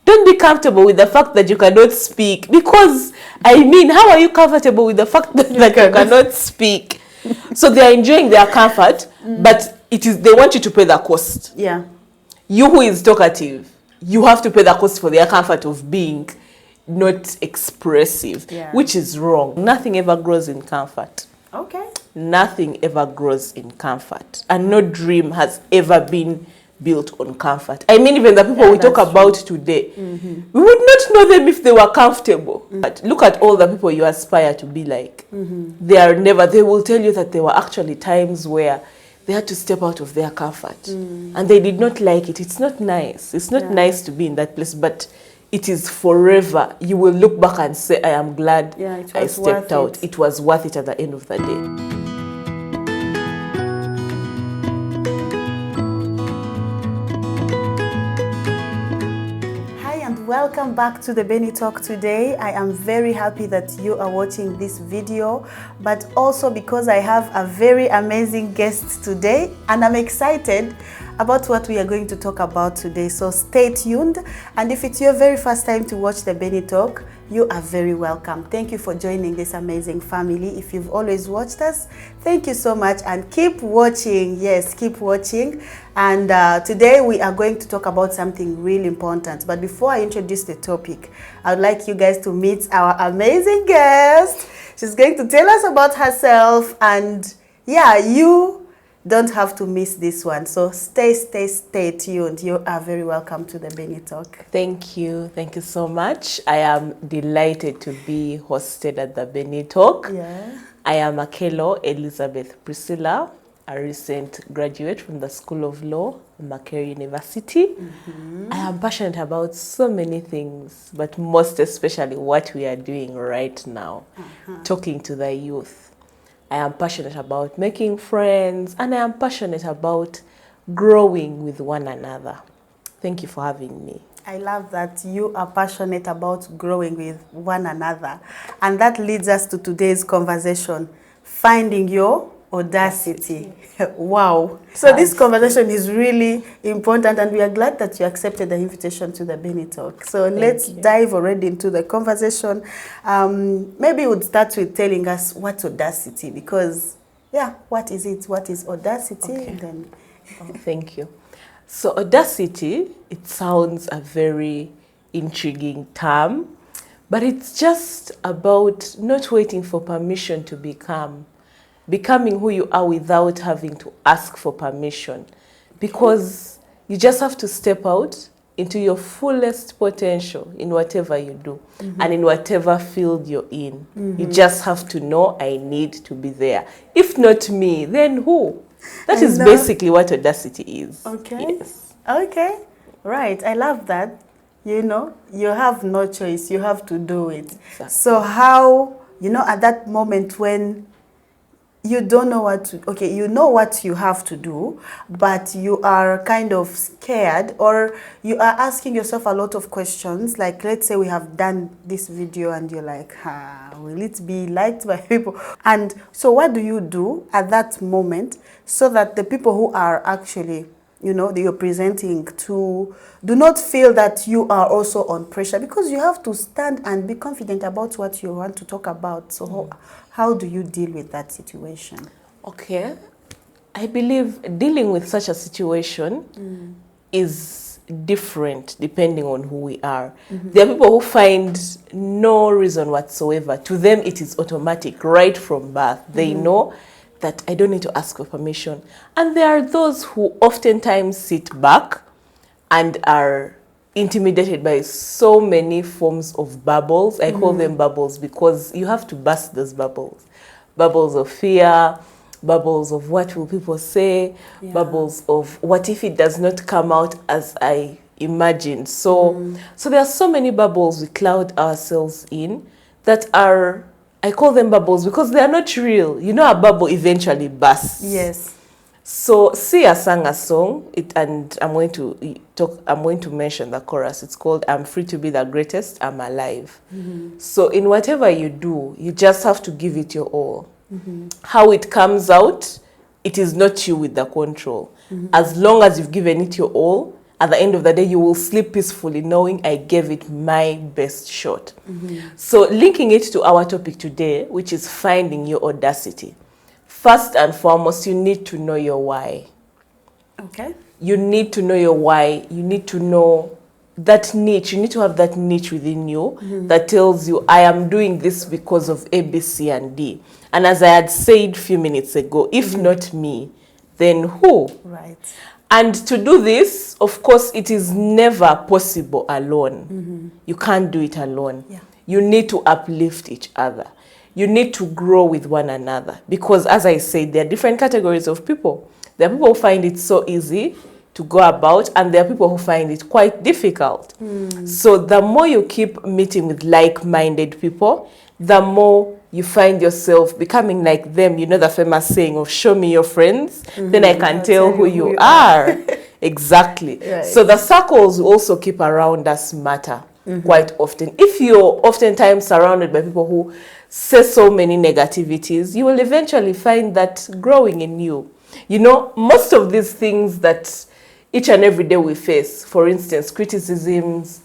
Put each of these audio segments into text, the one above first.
Don't be comfortable with the fact that you cannot speak. Because, I mean, how are you comfortable with the fact that you cannot speak? So they are enjoying their comfort, but they want you to pay the cost. Yeah. You who is talkative, you have to pay the cost for their comfort of being not expressive, which is wrong. Nothing ever grows in comfort. Okay. Nothing ever grows in comfort. And no dream has ever been built on comfort. I mean, even the people we talk about today, we would not know them if they were comfortable. But look at all the people you aspire to be like. They will tell you that there were actually times where they had to step out of their comfort. And they did not like it. It's not nice. It's not nice to be in that place, but it is forever. You will look back and say, I am glad I stepped out. It was worth it at the end of the day. Welcome back to the Benny Talk today. I am very happy that you are watching this video, but also because I have a very amazing guest today and I'm excited about what we are going to talk about today. So stay tuned, and if it's your very first time to watch the Benny Talk, you are very welcome. Thank you for joining this amazing family. If you've always watched us, thank you so much, and keep watching. Yes, keep watching. And today we are going to talk about something really important. But before I introduce the topic, I'd like you guys to meet our amazing guest. She's going to tell us about herself, and yeah, you don't have to miss this one. So stay tuned. You are very welcome to the Benny Talk. Thank you. Thank you so much. I am delighted to be hosted at the Benny Talk. Yeah. I am Akello Elizabeth Priscilla, a recent graduate from the School of Law at Akello University. I am passionate about so many things, but most especially what we are doing right now, talking to the youth. I am passionate about making friends, and I am passionate about growing with one another. Thank you for having me. I love that you are passionate about growing with one another. And that leads us to today's conversation, finding your audacity. Wow. So this conversation is really important, and we are glad that you accepted the invitation to the Benny Talk. So let's dive already into the conversation. Maybe we'd start with telling us what's audacity, because what is it? What is audacity? Okay. And then thank you. So audacity, it sounds a very intriguing term, but it's just about not waiting for permission to becoming who you are without having to ask for permission, because you just have to step out into your fullest potential in whatever you do and in whatever field you're in. You just have to know, I need to be there. If not me, then who? That is basically what audacity is. Okay. Yes. Okay. Right. I love that. You know, you have no choice. You have to do it. Exactly. So how, at that moment when you don't know what to, you know what you have to do, but you are kind of scared, or you are asking yourself a lot of questions. Like, let's say we have done this video and you're like, will it be liked by people? And so what do you do at that moment so that the people who are actually, that you're presenting to do not feel that you are also on pressure, because you have to stand and be confident about what you want to talk about. So how do you deal with that situation? Okay. I believe dealing with such a situation is different depending on who we are. There are people who find no reason whatsoever. To them, it is automatic right from birth. They know that I don't need to ask for permission. And there are those who oftentimes sit back and are intimidated by so many forms of bubbles. I call them bubbles because you have to burst those bubbles. Bubbles of fear, bubbles of what will people say, bubbles of what if it does not come out as I imagined. So there are so many bubbles we cloud ourselves in that are, I call them bubbles because they are not real. A bubble eventually bursts. Yes. So Sia sang a song, and I'm going to mention the chorus. It's called "I'm free to be the greatest, I'm alive." So in whatever you do, you just have to give it your all. How it comes out, it is not you with the control. As long as you've given it your all, at the end of the day, you will sleep peacefully knowing I gave it my best shot. So linking it to our topic today, which is finding your audacity. First and foremost, you need to know your why. Okay. You need to know your why. You need to know that niche. You need to have that niche within you that tells you, I am doing this because of A, B, C, and D. And as I had said a few minutes ago, if not me, then who? Right. And to do this, of course, it is never possible alone. You can't do it alone. Yeah. You need to uplift each other. You need to grow with one another. Because as I said, there are different categories of people. There are people who find it so easy to go about, and there are people who find it quite difficult. So the more you keep meeting with like-minded people, the more you find yourself becoming like them. You know the famous saying of show me your friends, then I can tell who you are. Exactly. Right. So the circles we also keep around us matter quite often. If you're oftentimes surrounded by people who say so many negativities, you will eventually find that growing in you. You know, most of these things that each and every day we face, for instance, criticisms,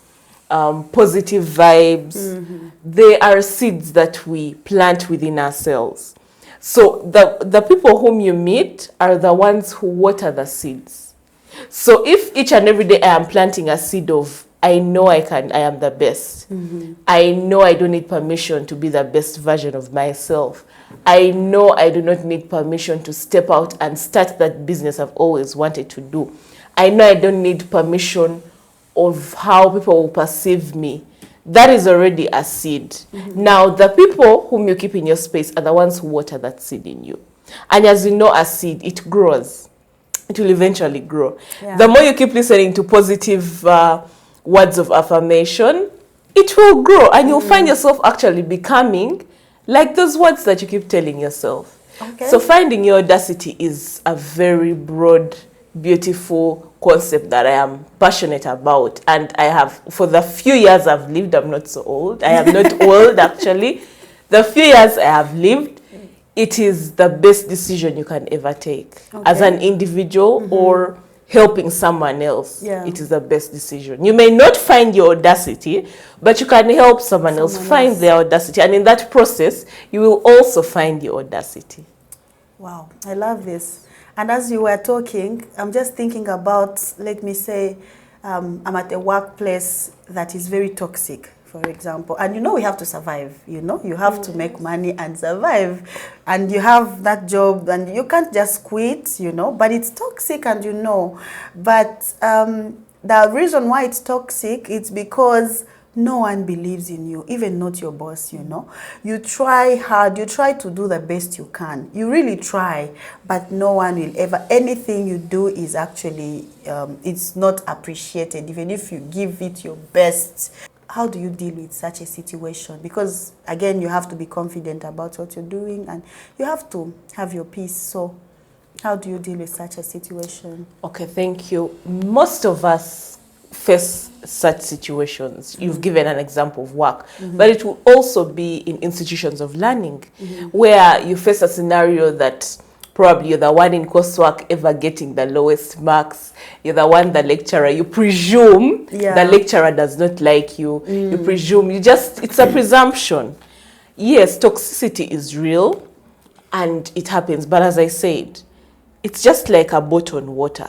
positive vibes, they are seeds that we plant within ourselves. So the people whom you meet are the ones who water the seeds. So if each and every day I am planting a seed of, I know I am the best. I know I don't need permission to be the best version of myself. I know I do not need permission to step out and start that business I've always wanted to do. I know I don't need permission of how people will perceive me. That is already a seed. Now, the people whom you keep in your space are the ones who water that seed in you. And as you know, a seed, it grows. It will eventually grow. Yeah. The more you keep listening to positive words of affirmation, it will grow. And you'll find yourself actually becoming like those words that you keep telling yourself. Okay. So finding your audacity is a very broad, beautiful concept that I am passionate about. And I have, for the few years I've lived, I'm not so old. I am not old, actually. The few years I have lived, it is the best decision you can ever take. Okay. As an individual or helping someone else, it is the best decision. You may not find your audacity, but you can help someone else find their audacity. And in that process, you will also find your audacity. Wow, I love this. And as you were talking, I'm just thinking about, let me say, I'm at a workplace that is very toxic, for example. And you know we have to survive, you know. You have to make money and survive. And you have that job and you can't just quit, you know. But it's toxic and you know. But the reason why it's toxic, it's because no one believes in you, even not your boss, you know. You try hard, you try to do the best you can. You really try, but no one will ever, anything you do is actually, it's not appreciated, even if you give it your best. How do you deal with such a situation? Because, again, you have to be confident about what you're doing and you have to have your peace. So how do you deal with such a situation? Okay, thank you. Most of us face such situations. You've given an example of work, but it will also be in institutions of learning where you face a scenario that probably you're the one in coursework ever getting the lowest marks. You're the one, the lecturer, you presume the lecturer does not like you. You presume, it's a presumption. Yes, toxicity is real and it happens, but as I said, it's just like a boat on water.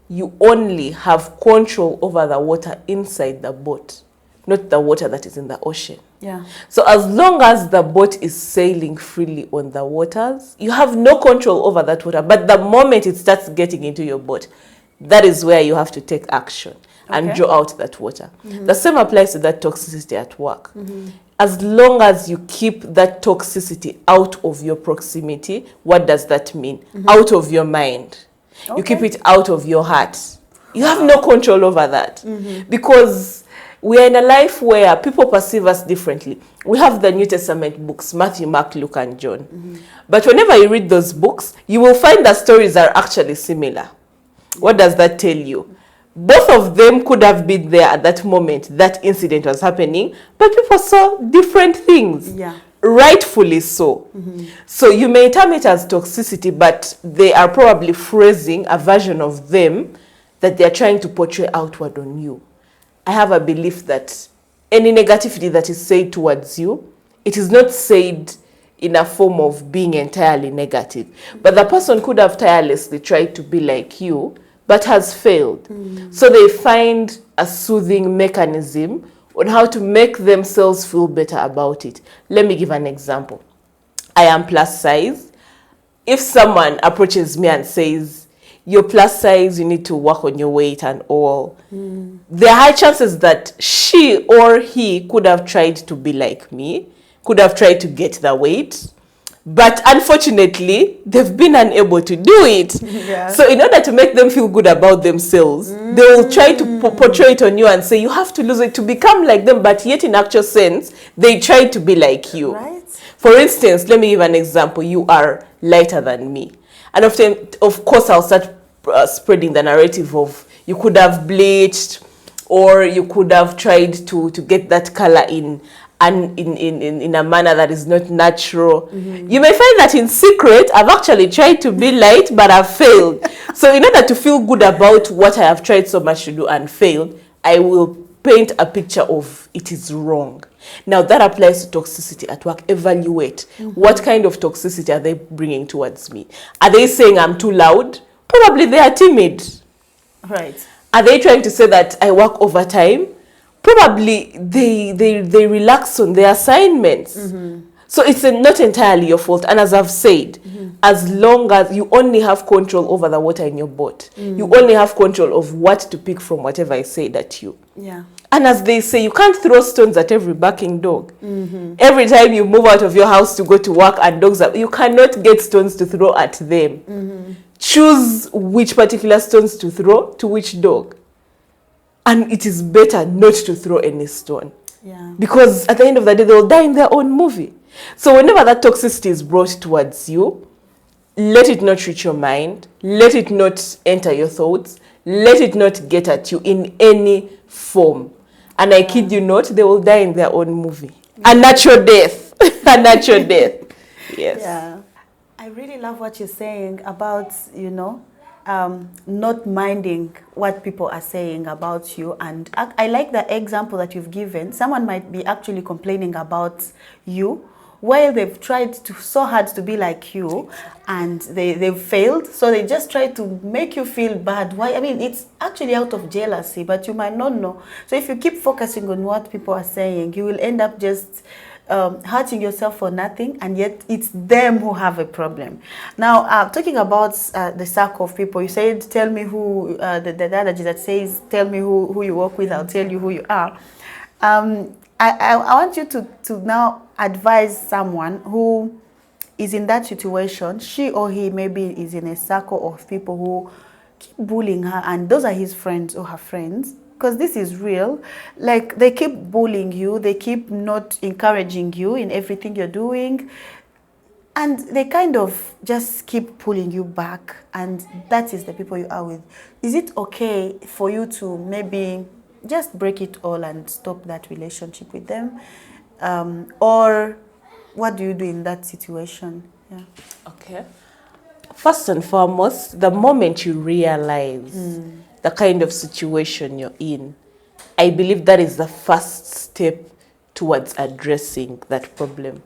You only have control over the water inside the boat, not the water that is in the ocean. Yeah. So as long as the boat is sailing freely on the waters, you have no control over that water. But the moment it starts getting into your boat, that is where you have to take action and draw out that water. The same applies to that toxicity at work. As long as you keep that toxicity out of your proximity, what does that mean? Out of your mind. You keep it out of your heart. You have no control over that. Because we are in a life where people perceive us differently. We have the New Testament books, Matthew, Mark, Luke, and John. But whenever you read those books, you will find the stories are actually similar. What does that tell you? Both of them could have been there at that moment that incident was happening, but people saw different things. Yeah. Rightfully so. So you may term it as toxicity, but they are probably phrasing a version of them that they're trying to portray outward on you. I have a belief that any negativity that is said towards you, it is not said in a form of being entirely negative. But the person could have tirelessly tried to be like you, but has failed. So they find a soothing mechanism on how to make themselves feel better about it. Let me give an example. I am plus size. If someone approaches me and says, you're plus size, you need to work on your weight and all, there are high chances that she or he could have tried to be like me, could have tried to get the weight, but unfortunately, they've been unable to do it. Yeah. So in order to make them feel good about themselves, they will try to portray it on you and say, you have to lose it to become like them, but yet in actual sense, they try to be like you. Right. For instance, let me give an example. You are lighter than me. And often, of course, I'll start spreading the narrative of you could have bleached, or you could have tried to get that color in a manner that is not natural. You may find that in secret, I've actually tried to be light, but I've failed. So in order to feel good about what I have tried so much to do and failed, I will paint a picture of it is wrong. Now that applies to toxicity at work. Evaluate what kind of toxicity are they bringing towards me. Are they saying I'm too loud? Probably they are timid. Right. Are they trying to say that I work overtime? Probably they relax on their assignments. So it's not entirely your fault. And as I've said, as long as you only have control over the water in your boat, you only have control of what to pick from whatever I said at you. Yeah. And as they say, you can't throw stones at every barking dog. Every time you move out of your house to go to work and dogs are, you cannot get stones to throw at them. Choose which particular stones to throw to which dog. And it is better not to throw any stone. Yeah. Because at the end of the day, they'll die in their own movie. So whenever that toxicity is brought towards you, let it not reach your mind. Let it not enter your thoughts. Let it not get at you in any form. And I kid you not, they will die in their own movie. A natural death. A natural death. Yes. Yeah. I really love what you're saying about, not minding what people are saying about you. And I like the example that you've given. Someone might be actually complaining about you while they've tried so hard to be like you, and they've failed. So they just try to make you feel bad. Why? I mean, it's actually out of jealousy, but you might not know. So if you keep focusing on what people are saying, you will end up just hurting yourself for nothing, and yet it's them who have a problem. Now, talking about the circle of people, you said, tell me who, the analogy that says, tell me who you work with, I'll tell you who you are. I want you to now advise someone who is in that situation. She or he maybe is in a circle of people who keep bullying her, and those are his friends or her friends. Because this is real. Like, they keep bullying you, they keep not encouraging you in everything you're doing, and they kind of just keep pulling you back, and that is the people you are with. Is it okay for you to maybe just break it all and stop that relationship with them? Or what do you do in that situation? Yeah. Okay. First and foremost, the moment you realize the kind of situation you're in, I believe that is the first step towards addressing that problem.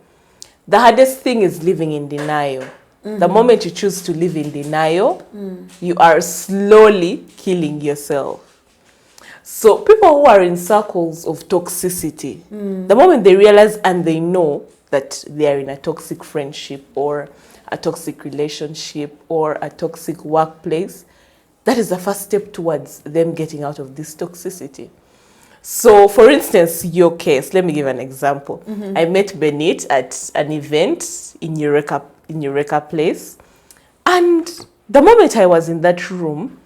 The hardest thing is living in denial. The moment you choose to live in denial, you are slowly killing yourself. So people who are in circles of toxicity, the moment they realize and they know that they are in a toxic friendship or a toxic relationship or a toxic workplace, that is the first step towards them getting out of this toxicity. So, for instance, your case, let me give an example. I met Benit at an event in Eureka Place. And the moment I was in that room,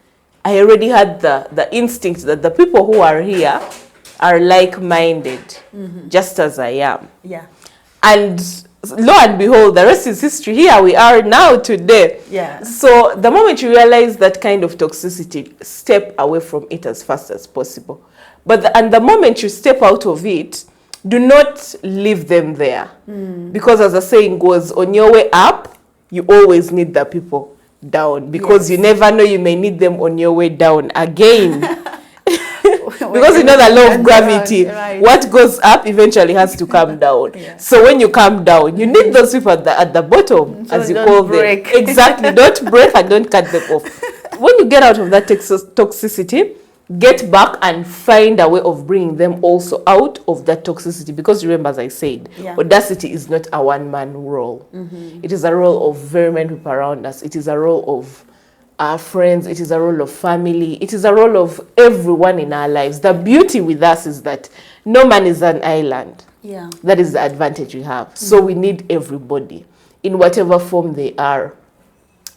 I already had the instinct that the people who are here are like-minded, just as I am. Yeah. And lo and behold, the rest is history. Here we are now today. Yeah. So the moment you realize that kind of toxicity, step away from it as fast as possible. And the moment you step out of it, do not leave them there. Because as the saying goes, on your way up, you always need the people down, because you never know, you may need them on your way down again. Because you know the law of gravity, what goes up eventually has to come down. So when you come down, you need those people at the bottom, so as you call them. Exactly. Don't break and don't cut them off. When you get out of that toxicity, get back and find a way of bringing them also out of that toxicity. Because remember, as I said, Audacity is not a one-man role. It is a role of very many people around us. It is a role of our friends. It is a role of family. It is a role of everyone in our lives. The beauty with us is that no man is an island. That is the advantage we have. So we need everybody in whatever form they are,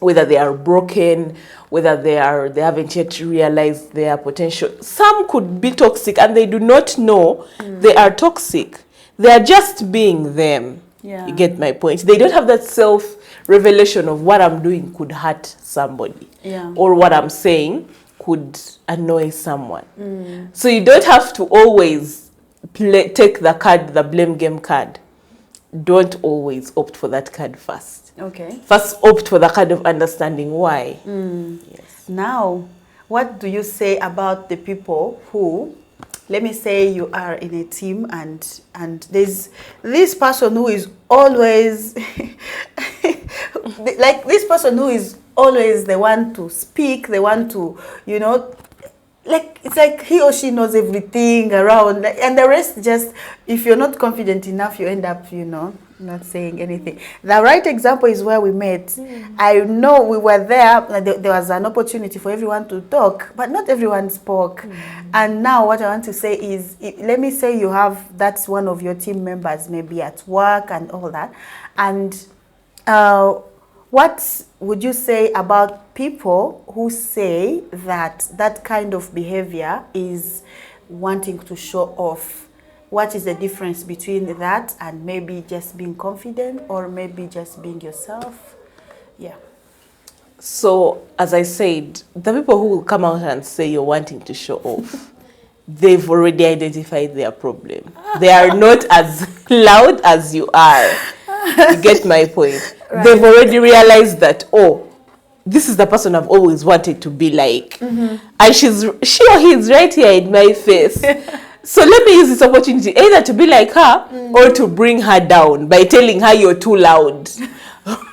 whether they are broken, whether they haven't yet realized their potential. Some could be toxic and they do not know they are toxic. They are just being them. You get my point? They don't have that self-revelation of what I'm doing could hurt somebody, or what I'm saying could annoy someone. So you don't have to always take the blame game card. Don't always opt for that card first. First opt for the card of understanding why. Now, what do you say about the people who, let me say you are in a team and there's this person who is always like this person who is always the one to speak, the one to, you know, like it's like he or she knows everything around, and the rest just, if you're not confident enough, you end up, you know, not saying anything. The right example is where we met. I know we were there, there was an opportunity for everyone to talk, but not everyone spoke. And now what I want to say is, let me say you have, that's one of your team members, maybe at work and all that, and what would you say about people who say that that kind of behavior is wanting to show off? What is the difference between that and maybe just being confident, or maybe just being yourself? So, as I said, the people who will come out and say you're wanting to show off, they've already identified their problem. They are not as loud as you are. You get my point? They've already realized that, oh, this is the person I've always wanted to be like. And she or he is right here in my face. So let me use this opportunity either to be like her or to bring her down by telling her you're too loud.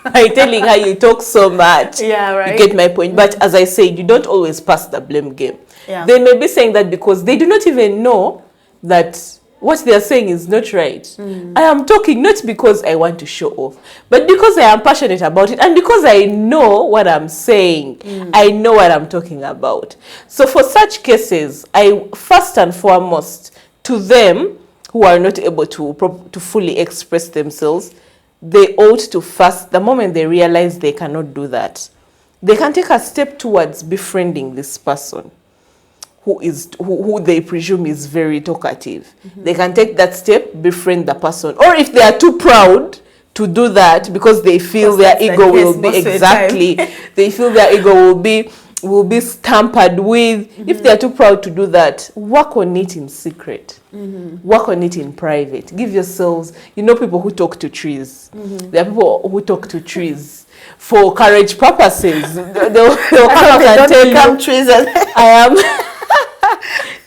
By telling her you talk so much. You get my point? But as I said, you don't always pass the blame game. They may be saying that because they do not even know that what they are saying is not right. I am talking not because I want to show off, but because I am passionate about it and because I know what I'm saying. I know what I'm talking about. So for such cases, I first and foremost, to them who are not able to fully express themselves, they ought to first, the moment they realize they cannot do that, they can take a step towards befriending this person who they presume is very talkative. They can take that step, befriend the person. Or if they are too proud to do that because they feel their ego will be they feel their ego will be tampered with. If they are too proud to do that, work on it in secret. Work on it in private. Give yourselves, you know, people who talk to trees. There are people who talk to trees for courage purposes. They'll come out and tell you, trees I am.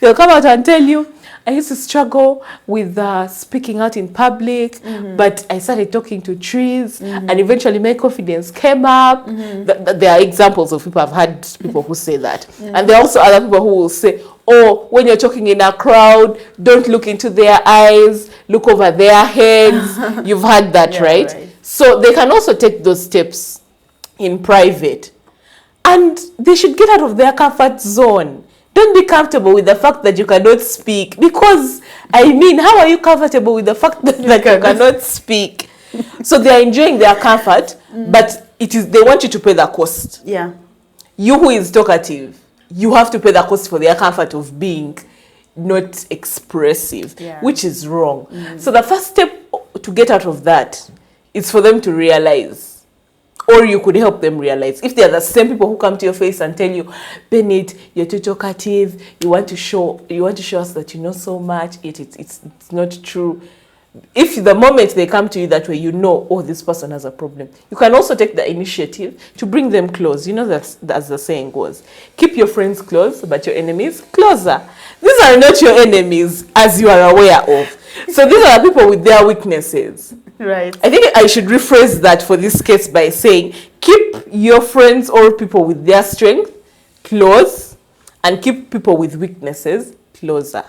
They'll come out and tell you, I used to struggle with speaking out in public, but I started talking to trees, and eventually my confidence came up. There are examples of people, I've had people who say that. And there are also other people who will say, oh, when you're talking in a crowd, don't look into their eyes, look over their heads. You've had that, right? So they can also take those steps in private. And they should get out of their comfort zone. Don't be comfortable with the fact that you cannot speak, because, I mean, how are you comfortable with the fact that you cannot speak? So they are enjoying their comfort, but they want you to pay the cost. You who is talkative, you have to pay the cost for their comfort of being not expressive, which is wrong. So the first step to get out of that is for them to realize, or you could help them realize, if they are the same people who come to your face and tell you, Bennett, you're too talkative, you want to show us that you know so much, it's not true. if the moment they come to you that way, you know, oh, this person has a problem. You can also take the initiative to bring them close. You know, that's as the saying goes. Keep your friends close, but your enemies closer. These are not your enemies, as you are aware of. So these are people with their weaknesses. Right. I think I should rephrase that for this case by saying, keep your friends or people with their strength close, and keep people with weaknesses closer.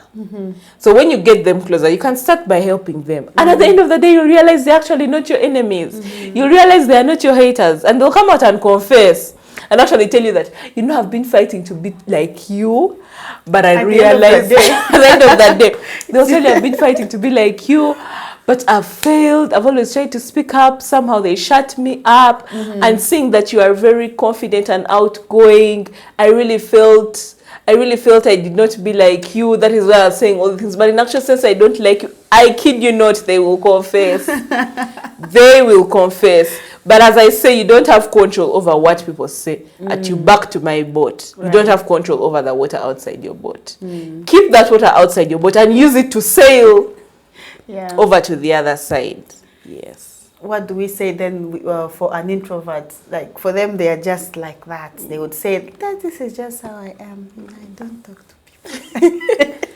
So when you get them closer, you can start by helping them. And at the end of the day, you realize they're actually not your enemies. You realize they're not your haters. And they'll come out and confess and actually tell you that, you know, I've been fighting to be like you, but I realized at the end of that day, they'll tell you, I've been fighting to be like you, but I've failed. I've always tried to speak up. Somehow they shut me up. And seeing that you are very confident and outgoing, I really felt I did not be like you. That is why I was saying all the things. But in actual sense, I don't like you. I kid you not, they will confess. They will confess. But as I say, you don't have control over what people say. At you back to my boat. Right. You don't have control over the water outside your boat. Keep that water outside your boat and use it to sail over to the other side. Yes. What do we say then for an introvert? Like for them, they are just like that. They would say, this is just how I am. I don't talk to people.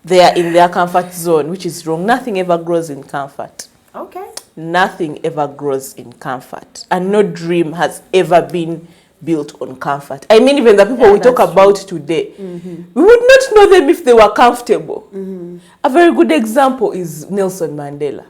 They are in their comfort zone, which is wrong. Nothing ever grows in comfort. Okay. Nothing ever grows in comfort. And no dream has ever been built on comfort. I mean, even the people we talk about today, we would not know them if they were comfortable. A very good example is Nelson Mandela.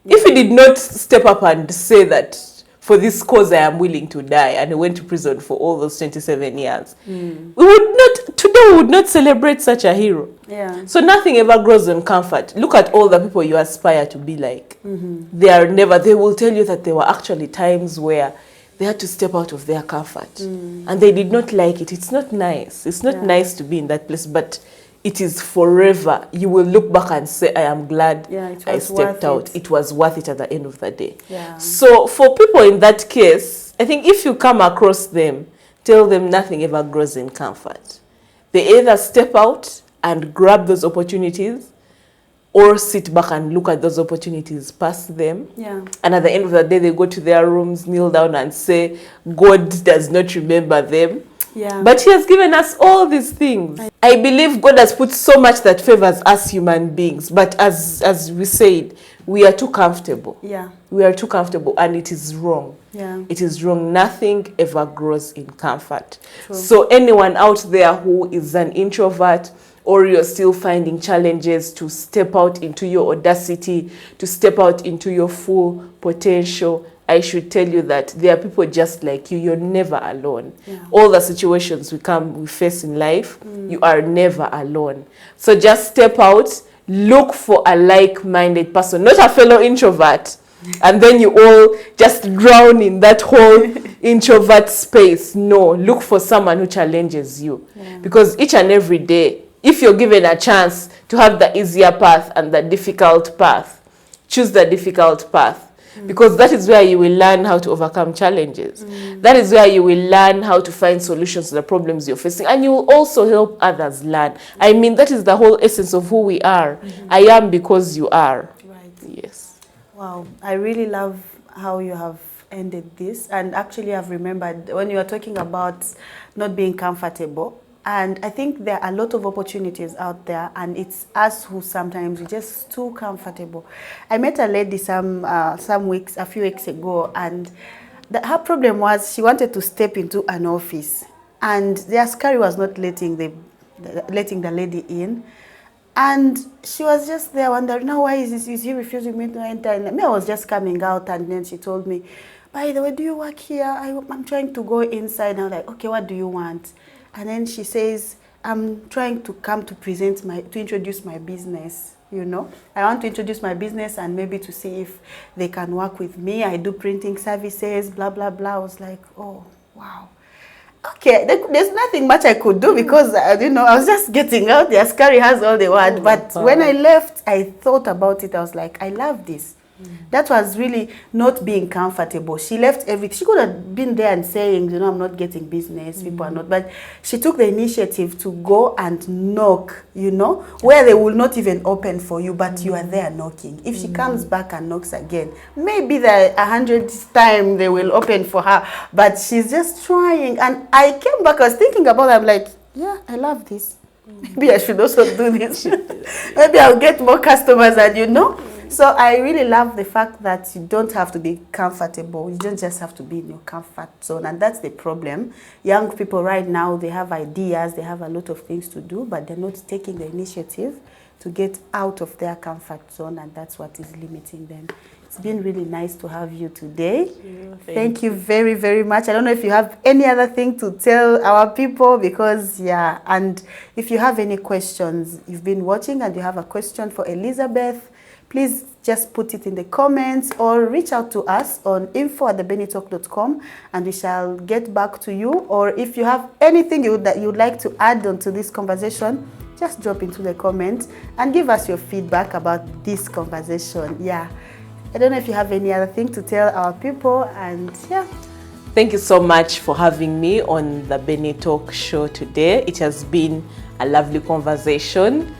If he did not step up and say that, for this cause I am willing to die, and he went to prison for all those 27 years, we would not celebrate such a hero. Yeah. So nothing ever grows in comfort. Look at all the people you aspire to be like. They will tell you that there were actually times where they had to step out of their comfort. And they did not like it. It's not nice. It's not nice to be in that place, but it is forever. You will look back and say, I am glad I stepped out. It was worth it at the end of the day. Yeah. So for people in that case, I think if you come across them, tell them nothing ever grows in comfort. They either step out and grab those opportunities, or sit back and look at those opportunities past them. Yeah. And at the end of the day, they go to their rooms, kneel down and say, God does not remember them. Yeah. But he has given us all these things. I believe God has put so much that favors us human beings. But as we said, we are too comfortable. Yeah. We are too comfortable, and it is wrong. Yeah. It is wrong. Nothing ever grows in comfort. True. So anyone out there who is an introvert, or you're still finding challenges to step out into your audacity, to step out into your full potential, I should tell you that there are people just like you. You're never alone. Yeah. All the situations we face in life, you are never alone. So just step out, look for a like-minded person, not a fellow introvert, and then you all just drown in that whole introvert space. No, look for someone who challenges you. Yeah. Because each and every day, if you're given a chance to have the easier path and the difficult path, choose the difficult path. Because that is where you will learn how to overcome challenges. That is where you will learn how to find solutions to the problems you're facing. And you will also help others learn. I mean, that is the whole essence of who we are. I am because you are. Right. Yes. Wow. I really love how you have ended this. And actually, I've remembered when you were talking about not being comfortable. And I think there are a lot of opportunities out there, and it's us who sometimes we're just too comfortable. I met a lady a few weeks ago, and her problem was she wanted to step into an office, and the askari was not letting the lady in, and she was just there wondering, now why is he refusing me to enter? And I was just coming out, and then she told me, by the way, do you work here? I'm trying to go inside. And I was like, okay, what do you want? And then she says, I'm trying to come to introduce my business, you know. I want to introduce my business and maybe to see if they can work with me. I do printing services, blah, blah, blah. I was like, oh, wow. Okay, there's nothing much I could do because, I was just getting out. The askari has all the word. But when I left, I thought about it. I was like, I love this. That was really not being comfortable. She left everything. She could have been there and saying, you know, I'm not getting business, people are not. But she took the initiative to go and knock, you know, where they will not even open for you, but you are there knocking. If she comes back and knocks again, maybe the 100th time they will open for her, but she's just trying. And I came back, I was thinking about it, I'm like, yeah, I love this. Maybe I should also do this. Maybe I'll get more customers, and you know. So I really love the fact that you don't have to be comfortable. You don't just have to be in your comfort zone. And that's the problem. Young people right now, they have ideas, they have a lot of things to do, but they're not taking the initiative to get out of their comfort zone, and that's what is limiting them. It's been really nice to have you today. Thank you very, very much. I don't know if you have any other thing to tell our people, because, yeah, and if you have any questions, you've been watching and you have a question for Elizabeth, please just put it in the comments or reach out to us on info@thebennytalk.com and we shall get back to you. Or if you have anything that you'd like to add on to this conversation, just drop into the comments and give us your feedback about this conversation. Yeah. I don't know if you have any other thing to tell our people, and yeah. Thank you so much for having me on the Benny Talk show today. It has been a lovely conversation.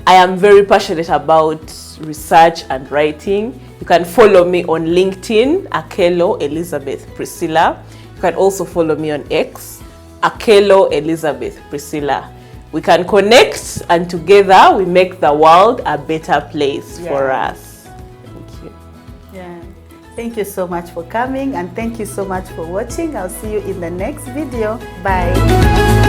I am very passionate about research and writing. You can follow me on LinkedIn, Akello Elizabeth Priscilla. You can also follow me on X, Akello Elizabeth Priscilla. We can connect, and together we make the world a better place for us. Thank you. Yeah. Thank you so much for coming, and thank you so much for watching. I'll see you in the next video. Bye.